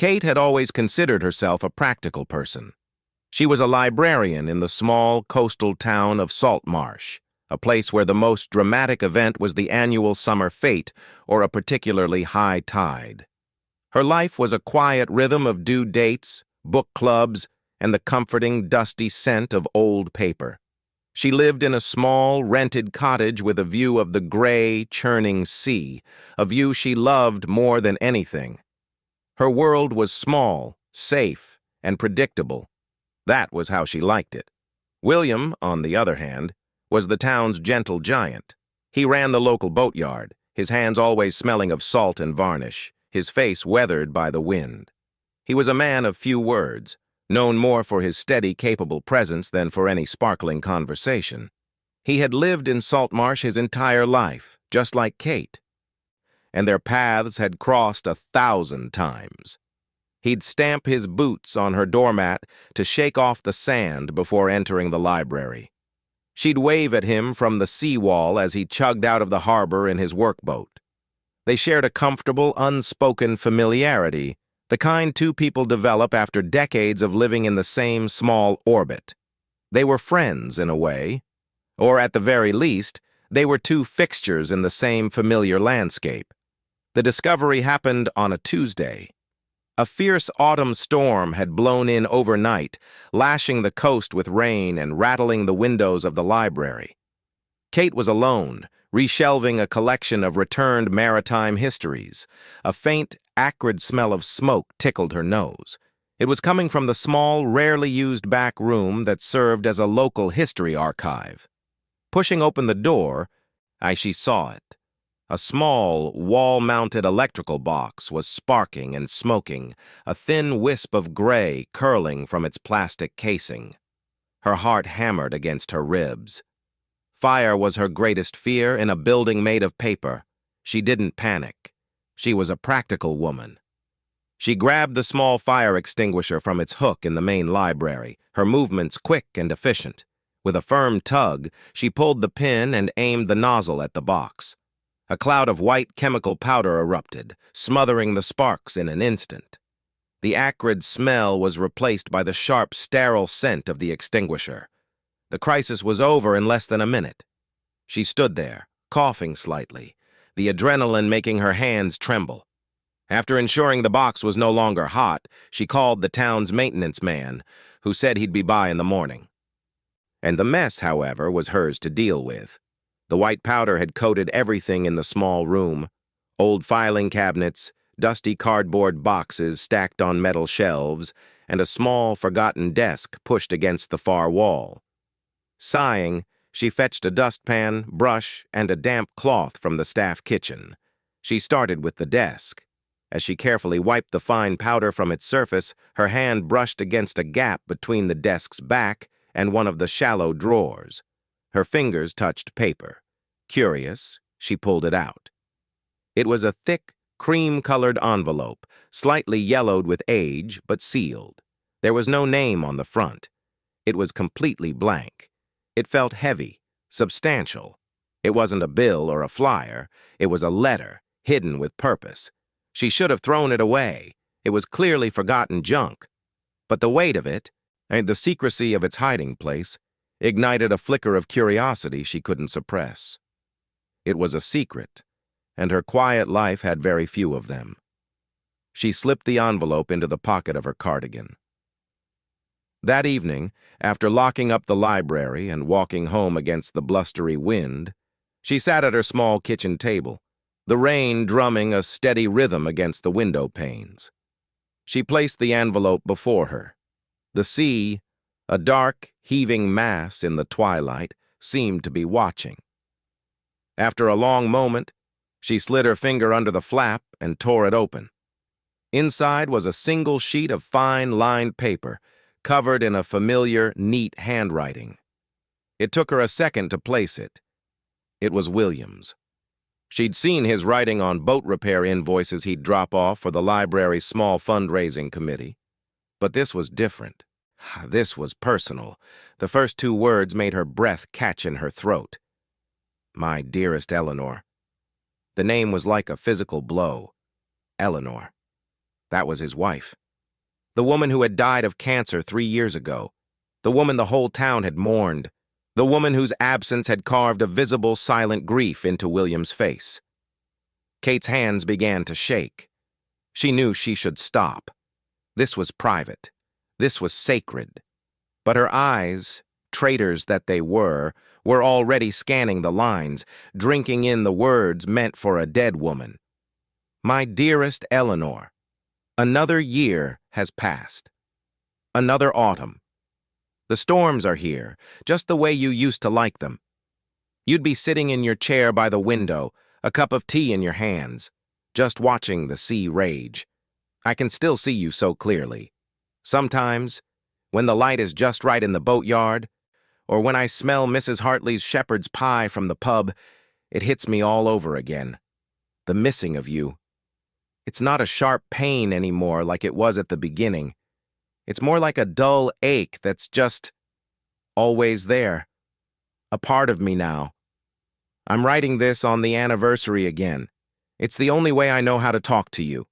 Kate had always considered herself a practical person. She was a librarian in the small coastal town of Saltmarsh, a place where the most dramatic event was the annual summer fete or a particularly high tide. Her life was a quiet rhythm of due dates, book clubs, and the comforting, dusty scent of old paper. She lived in a small, rented cottage with a view of the gray, churning sea, a view she loved more than anything. Her world was small, safe, and predictable. That was how she liked it. William, on the other hand, was the town's gentle giant. He ran the local boatyard, his hands always smelling of salt and varnish, his face weathered by the wind. He was a man of few words, known more for his steady, capable presence than for any sparkling conversation. He had lived in Saltmarsh his entire life, just like Kate, and their paths had crossed 1,000 times. He'd stamp his boots on her doormat to shake off the sand before entering the library. She'd wave at him from the seawall as he chugged out of the harbor in his workboat. They shared a comfortable, unspoken familiarity, the kind two people develop after decades of living in the same small orbit. They were friends, in a way, or at the very least, they were two fixtures in the same familiar landscape. The discovery happened on a Tuesday. A fierce autumn storm had blown in overnight, lashing the coast with rain and rattling the windows of the library. Kate was alone, reshelving a collection of returned maritime histories. A faint, acrid smell of smoke tickled her nose. It was coming from the small, rarely used back room that served as a local history archive. Pushing open the door, she saw it. A small, wall-mounted electrical box was sparking and smoking, a thin wisp of gray curling from its plastic casing. Her heart hammered against her ribs. Fire was her greatest fear in a building made of paper. She didn't panic. She was a practical woman. She grabbed the small fire extinguisher from its hook in the main library, her movements quick and efficient. With a firm tug, she pulled the pin and aimed the nozzle at the box. A cloud of white chemical powder erupted, smothering the sparks in an instant. The acrid smell was replaced by the sharp, sterile scent of the extinguisher. The crisis was over in less than a minute. She stood there, coughing slightly, the adrenaline making her hands tremble. After ensuring the box was no longer hot, she called the town's maintenance man, who said he'd be by in the morning. And the mess, however, was hers to deal with. The white powder had coated everything in the small room: old filing cabinets, dusty cardboard boxes stacked on metal shelves, and a small, forgotten desk pushed against the far wall. Sighing, she fetched a dustpan, brush, and a damp cloth from the staff kitchen. She started with the desk. As she carefully wiped the fine powder from its surface, her hand brushed against a gap between the desk's back and one of the shallow drawers. Her fingers touched paper. Curious, she pulled it out. It was a thick, cream-colored envelope, slightly yellowed with age, but sealed. There was no name on the front. It was completely blank. It felt heavy, substantial. It wasn't a bill or a flyer. It was a letter, hidden with purpose. She should have thrown it away. It was clearly forgotten junk. But the weight of it, and the secrecy of its hiding place, ignited a flicker of curiosity she couldn't suppress. It was a secret, and her quiet life had very few of them. She slipped the envelope into the pocket of her cardigan. That evening, after locking up the library and walking home against the blustery wind, she sat at her small kitchen table, the rain drumming a steady rhythm against the window panes. She placed the envelope before her. The sea, a dark, heaving mass in the twilight, seemed to be watching. After a long moment, she slid her finger under the flap and tore it open. Inside was a single sheet of fine lined paper, covered in a familiar, neat handwriting. It took her a second to place it. It was William's. She'd seen his writing on boat repair invoices he'd drop off for the library's small fundraising committee. But this was different. This was personal. The first two words made her breath catch in her throat. My dearest Eleanor. The name was like a physical blow. Eleanor. That was his wife. The woman who had died of cancer 3 years ago. The woman the whole town had mourned. The woman whose absence had carved a visible, silent grief into William's face. Kate's hands began to shake. She knew she should stop. This was private. This was sacred. But her eyes, traitors that they were already scanning the lines, drinking in the words meant for a dead woman. My dearest Eleanor, another year has passed. Another autumn. The storms are here, just the way you used to like them. You'd be sitting in your chair by the window, a cup of tea in your hands, just watching the sea rage. I can still see you so clearly. Sometimes, when the light is just right in the boatyard, or when I smell Mrs. Hartley's shepherd's pie from the pub, it hits me all over again. The missing of you. It's not a sharp pain anymore like it was at the beginning. It's more like a dull ache that's just always there. A part of me now. I'm writing this on the anniversary again. It's the only way I know how to talk to you.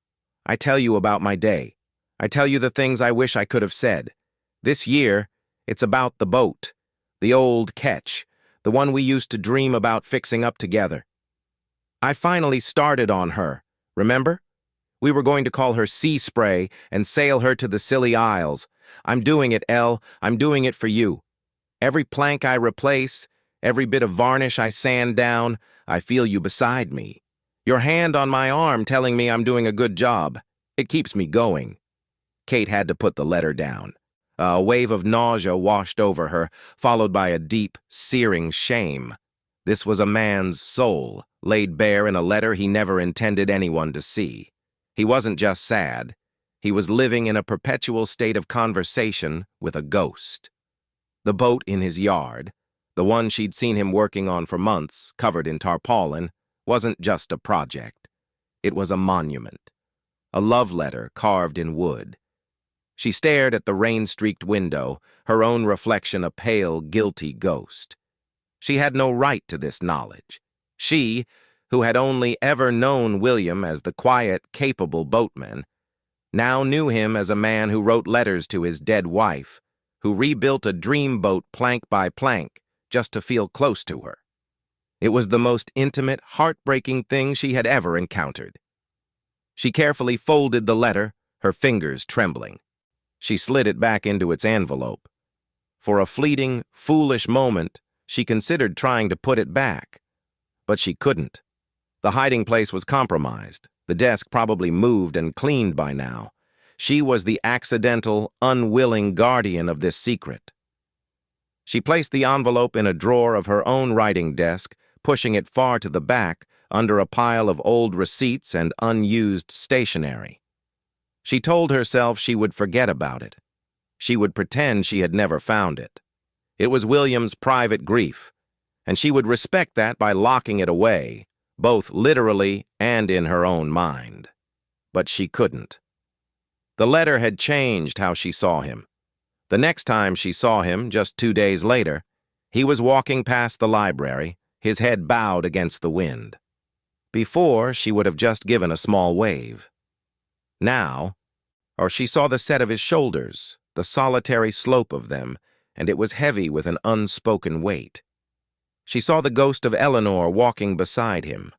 I tell you about my day. I tell you the things I wish I could have said. This year, it's about the boat, the old ketch, the one we used to dream about fixing up together. I finally started on her, remember? We were going to call her Sea Spray and sail her to the Scilly Isles. I'm doing it, Elle. I'm doing it for you. Every plank I replace, every bit of varnish I sand down, I feel you beside me. Your hand on my arm telling me I'm doing a good job. It keeps me going. Kate had to put the letter down. A wave of nausea washed over her, followed by a deep, searing shame. This was a man's soul, laid bare in a letter he never intended anyone to see. He wasn't just sad. He was living in a perpetual state of conversation with a ghost. The boat in his yard, the one she'd seen him working on for months, covered in tarpaulin, wasn't just a project. It was a monument. A love letter carved in wood. She stared at the rain-streaked window, her own reflection a pale, guilty ghost. She had no right to this knowledge. She, who had only ever known William as the quiet, capable boatman, now knew him as a man who wrote letters to his dead wife, who rebuilt a dream boat plank by plank just to feel close to her. It was the most intimate, heartbreaking thing she had ever encountered. She carefully folded the letter, her fingers trembling. She slid it back into its envelope. For a fleeting, foolish moment, she considered trying to put it back. But she couldn't. The hiding place was compromised, the desk probably moved and cleaned by now. She was the accidental, unwilling guardian of this secret. She placed the envelope in a drawer of her own writing desk, pushing it far to the back, under a pile of old receipts and unused stationery. She told herself she would forget about it. She would pretend she had never found it. It was William's private grief, and she would respect that by locking it away, both literally and in her own mind. But she couldn't. The letter had changed how she saw him. The next time she saw him, just 2 days later, he was walking past the library, his head bowed against the wind. Before, she would have just given a small wave. Now, or she saw the set of his shoulders, the solitary slope of them, and it was heavy with an unspoken weight. She saw the ghost of Eleanor walking beside him.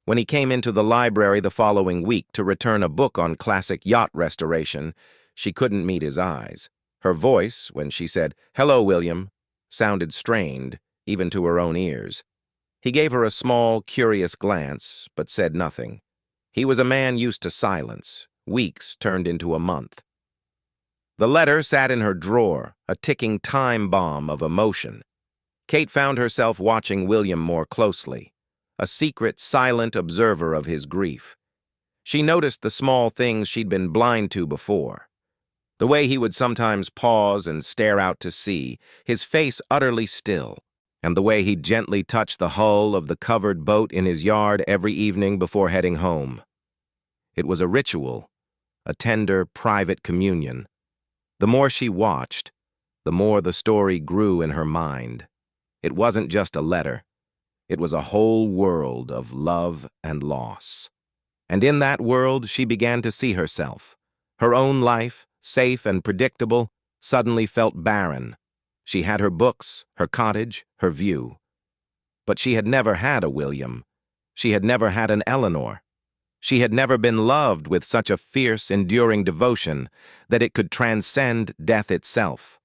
When he came into the library the following week to return a book on classic yacht restoration, she couldn't meet his eyes. Her voice, when she said, "Hello, William," sounded strained, even to her own ears. He gave her a small, curious glance, but said nothing. He was a man used to silence. Weeks turned into a month. The letter sat in her drawer, a ticking time bomb of emotion. Kate found herself watching William more closely, a secret, silent observer of his grief. She noticed the small things she'd been blind to before. The way he would sometimes pause and stare out to sea, his face utterly still, and the way he'd gently touch the hull of the covered boat in his yard every evening before heading home. It was a ritual, a tender, private communion. The more she watched, the more the story grew in her mind. It wasn't just a letter. It was a whole world of love and loss. And in that world she began to see herself. Her own life, safe and predictable, suddenly felt barren. She had her books, her cottage, her view. But she had never had a William. She had never had an Eleanor. She had never been loved with such a fierce, enduring devotion that it could transcend death itself.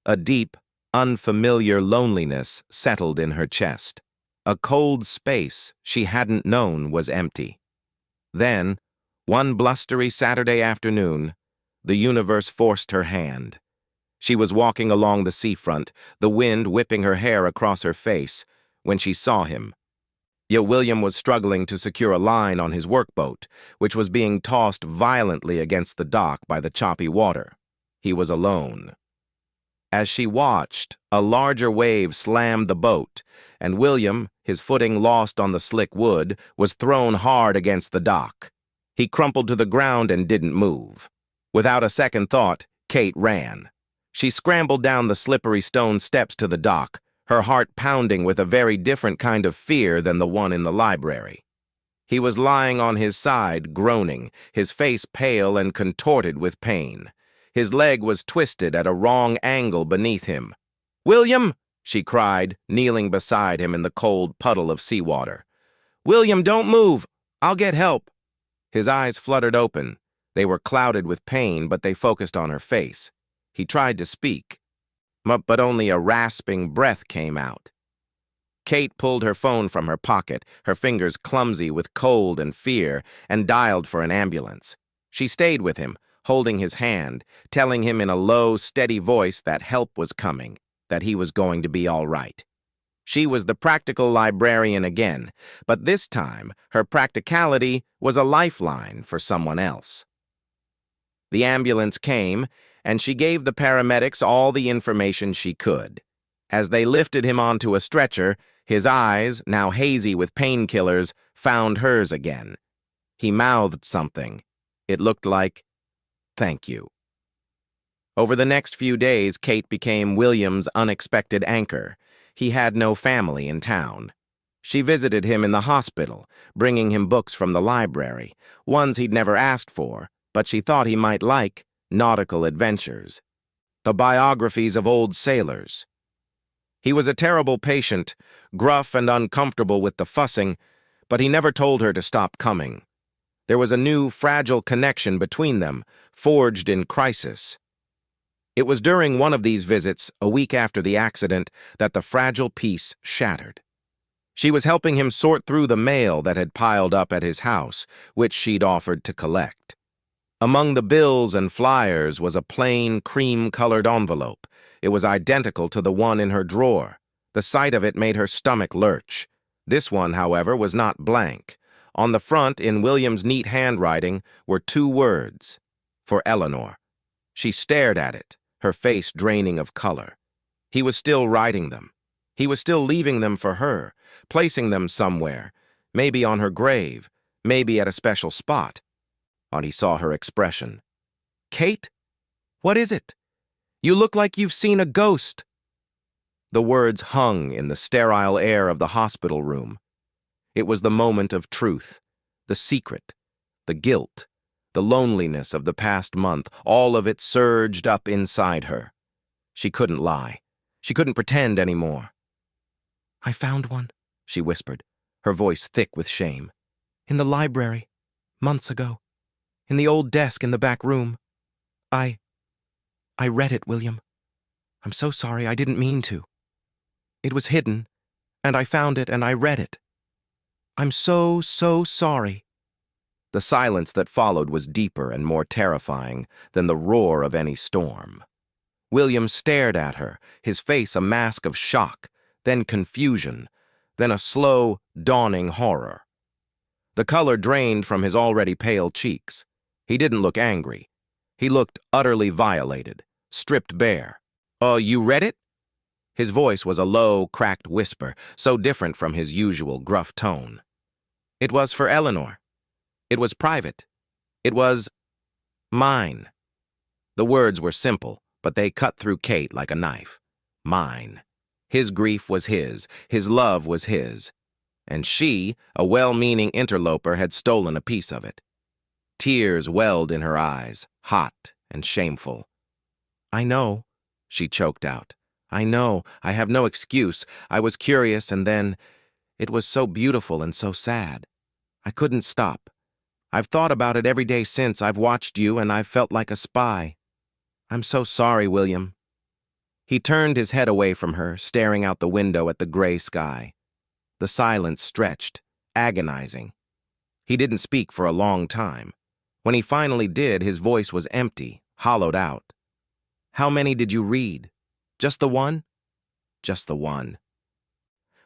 A deep, unfamiliar loneliness settled in her chest. A cold space she hadn't known was empty. Then, one blustery Saturday afternoon, the universe forced her hand. She was walking along the seafront, the wind whipping her hair across her face, when she saw him. William was struggling to secure a line on his workboat, which was being tossed violently against the dock by the choppy water. He was alone. As she watched, a larger wave slammed the boat, and William, his footing lost on the slick wood, was thrown hard against the dock. He crumpled to the ground and didn't move. Without a second thought, Kate ran. She scrambled down the slippery stone steps to the dock, her heart pounding with a very different kind of fear than the one in the library. He was lying on his side, groaning, his face pale and contorted with pain. His leg was twisted at a wrong angle beneath him. "William!" she cried, kneeling beside him in the cold puddle of seawater. "William, don't move! I'll get help!" His eyes fluttered open. They were clouded with pain, but they focused on her face. He tried to speak, but only a rasping breath came out. Kate pulled her phone from her pocket, her fingers clumsy with cold and fear, and dialed for an ambulance. She stayed with him, holding his hand, telling him in a low, steady voice that help was coming, that he was going to be all right. She was the practical librarian again, but this time her practicality was a lifeline for someone else. The ambulance came, and she gave the paramedics all the information she could. As they lifted him onto a stretcher, his eyes, now hazy with painkillers, found hers again. He mouthed something. It looked like, "Thank you." Over the next few days, Kate became William's unexpected anchor. He had no family in town. She visited him in the hospital, bringing him books from the library, ones he'd never asked for, but she thought he might like: nautical adventures, the biographies of old sailors. He was a terrible patient, gruff and uncomfortable with the fussing, but he never told her to stop coming. There was a new, fragile connection between them, forged in crisis. It was during one of these visits, a week after the accident, that the fragile peace shattered. She was helping him sort through the mail that had piled up at his house, which she'd offered to collect. Among the bills and flyers was a plain, cream-colored envelope. It was identical to the one in her drawer. The sight of it made her stomach lurch. This one, however, was not blank. On the front, in William's neat handwriting, were 2 words: "For Eleanor." She stared at it, her face draining of color. He was still writing them. He was still leaving them for her, placing them somewhere, maybe on her grave, maybe at a special spot. And he saw her expression. "Kate? What is it? You look like you've seen a ghost." The words hung in the sterile air of the hospital room. It was the moment of truth, the secret, the guilt, the loneliness of the past month. All of it surged up inside her. She couldn't lie. She couldn't pretend anymore. "I found one," she whispered, her voice thick with shame. "In the library, months ago. In the old desk in the back room. I read it, William. I'm so sorry, I didn't mean to. It was hidden, and I found it and I read it. I'm so sorry." The silence that followed was deeper and more terrifying than the roar of any storm. William stared at her, his face a mask of shock, then confusion, then a slow, dawning horror. The color drained from his already pale cheeks. He didn't look angry. He looked utterly violated, stripped bare. "Oh, you read it?" His voice was a low, cracked whisper, so different from his usual gruff tone. "It was for Eleanor. It was private. It was mine." The words were simple, but they cut through Kate like a knife. Mine. His grief was his love was his, and she, a well-meaning interloper, had stolen a piece of it. Tears welled in her eyes, hot and shameful. "I know," she choked out. "I know. I have no excuse. I was curious, and then it was so beautiful and so sad. I couldn't stop. I've thought about it every day since. I've watched you, and I've felt like a spy. I'm so sorry, William." He turned his head away from her, staring out the window at the gray sky. The silence stretched, agonizing. He didn't speak for a long time. When he finally did, his voice was empty, hollowed out. "How many did you read? Just the one?" "Just the one."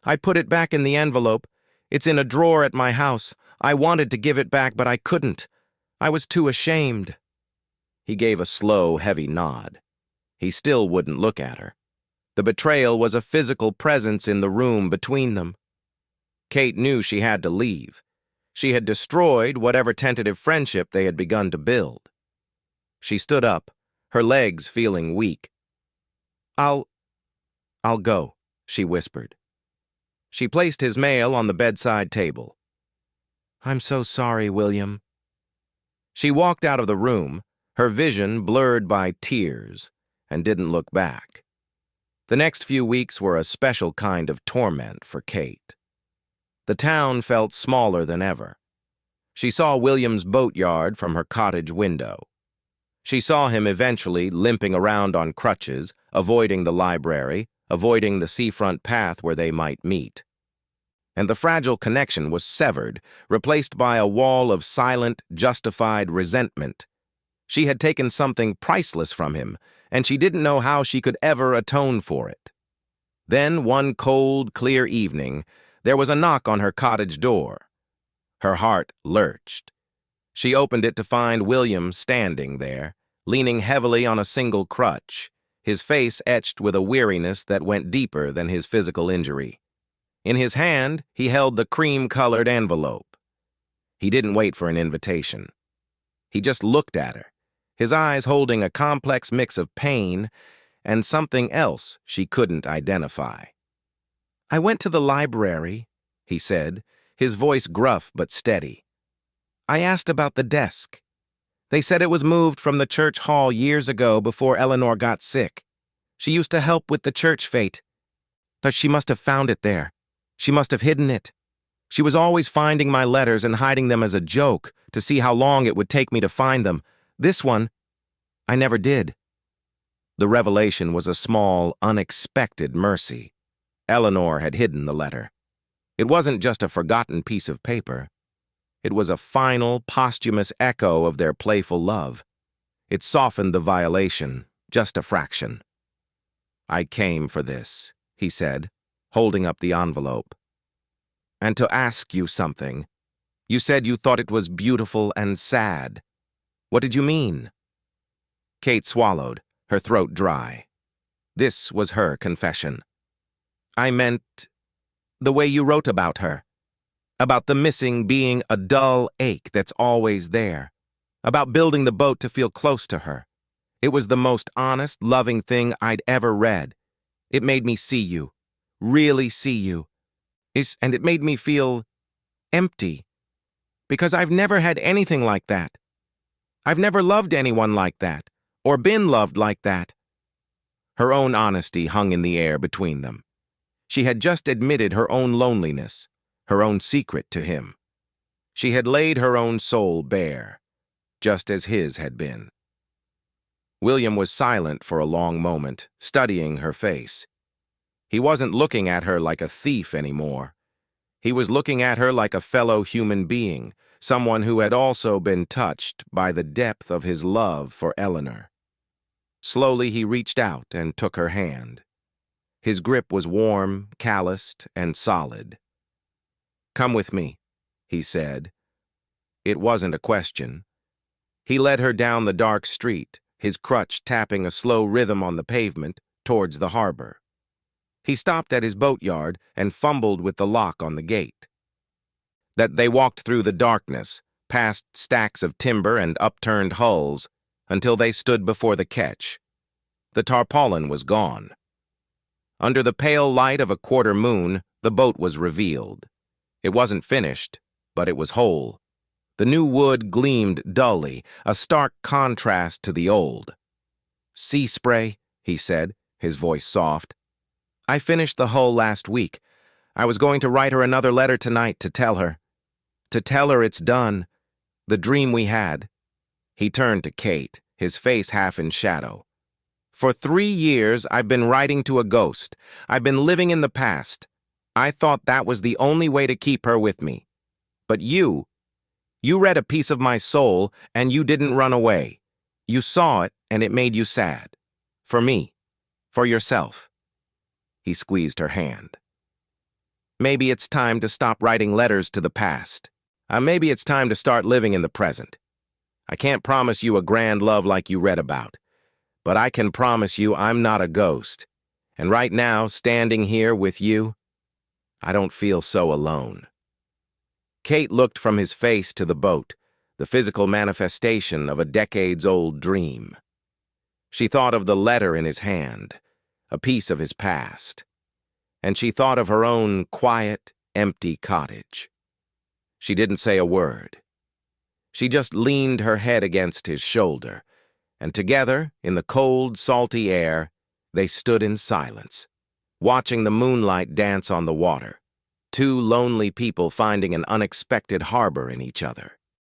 "I put it back in the envelope. It's in a drawer at my house. I wanted to give it back, but I couldn't. I was too ashamed." He gave a slow, heavy nod. He still wouldn't look at her. The betrayal was a physical presence in the room between them. Kate knew she had to leave. She had destroyed whatever tentative friendship they had begun to build. She stood up, her legs feeling weak. I'll go," she whispered. She placed his mail on the bedside table. "I'm so sorry, William." She walked out of the room, her vision blurred by tears, and didn't look back. The next few weeks were a special kind of torment for Kate. The town felt smaller than ever. She saw William's boatyard from her cottage window. She saw him eventually limping around on crutches, avoiding the library, avoiding the seafront path where they might meet. And the fragile connection was severed, replaced by a wall of silent, justified resentment. She had taken something priceless from him, and she didn't know how she could ever atone for it. Then, one cold, clear evening, there was a knock on her cottage door. Her heart lurched. She opened it to find William standing there, leaning heavily on a single crutch, his face etched with a weariness that went deeper than his physical injury. In his hand, he held the cream-colored envelope. He didn't wait for an invitation. He just looked at her, his eyes holding a complex mix of pain and something else she couldn't identify. "I went to the library," he said, his voice gruff but steady. "I asked about the desk. They said it was moved from the church hall years ago before Eleanor got sick. She used to help with the church fete. But she must have found it there. She must have hidden it. She was always finding my letters and hiding them as a joke to see how long it would take me to find them. This one, I never did." The revelation was a small, unexpected mercy. Eleanor had hidden the letter. It wasn't just a forgotten piece of paper. It was a final, posthumous echo of their playful love. It softened the violation, just a fraction. "I came for this," he said, holding up the envelope. "And to ask you something. You said you thought it was beautiful and sad. What did you mean?" Kate swallowed, her throat dry. This was her confession. "I meant the way you wrote about her. About the missing being a dull ache that's always there. About building the boat to feel close to her. It was the most honest, loving thing I'd ever read. It made me see you. Really see you. And it made me feel empty. Because I've never had anything like that. I've never loved anyone like that, or been loved like that." Her own honesty hung in the air between them. She had just admitted her own loneliness, her own secret to him. She had laid her own soul bare, just as his had been. William was silent for a long moment, studying her face. He wasn't looking at her like a thief anymore. He was looking at her like a fellow human being, someone who had also been touched by the depth of his love for Eleanor. Slowly he reached out and took her hand. His grip was warm, calloused, and solid. "Come with me," he said. It wasn't a question. He led her down the dark street, his crutch tapping a slow rhythm on the pavement, towards the harbor. He stopped at his boatyard and fumbled with the lock on the gate. They walked through the darkness, past stacks of timber and upturned hulls, until they stood before the ketch. The tarpaulin was gone. Under the pale light of a quarter moon, the boat was revealed. It wasn't finished, but it was whole. The new wood gleamed dully, a stark contrast to the old. "Sea spray," he said, his voice soft. "I finished the hull last week. I was going to write her another letter tonight to tell her. To tell her it's done. The dream we had." He turned to Kate, his face half in shadow. "For 3 years, I've been writing to a ghost. I've been living in the past. I thought that was the only way to keep her with me. But you read a piece of my soul, and you didn't run away. You saw it, and it made you sad. For me. For yourself." He squeezed her hand. "Maybe it's time to stop writing letters to the past. Maybe it's time to start living in the present. I can't promise you a grand love like you read about, but I can promise you I'm not a ghost. And right now, standing here with you, I don't feel so alone." Kate looked from his face to the boat, the physical manifestation of a decades-old dream. She thought of the letter in his hand, a piece of his past. And she thought of her own quiet, empty cottage. She didn't say a word. She just leaned her head against his shoulder, and together, in the cold, salty air, they stood in silence, watching the moonlight dance on the water, two lonely people finding an unexpected harbor in each other.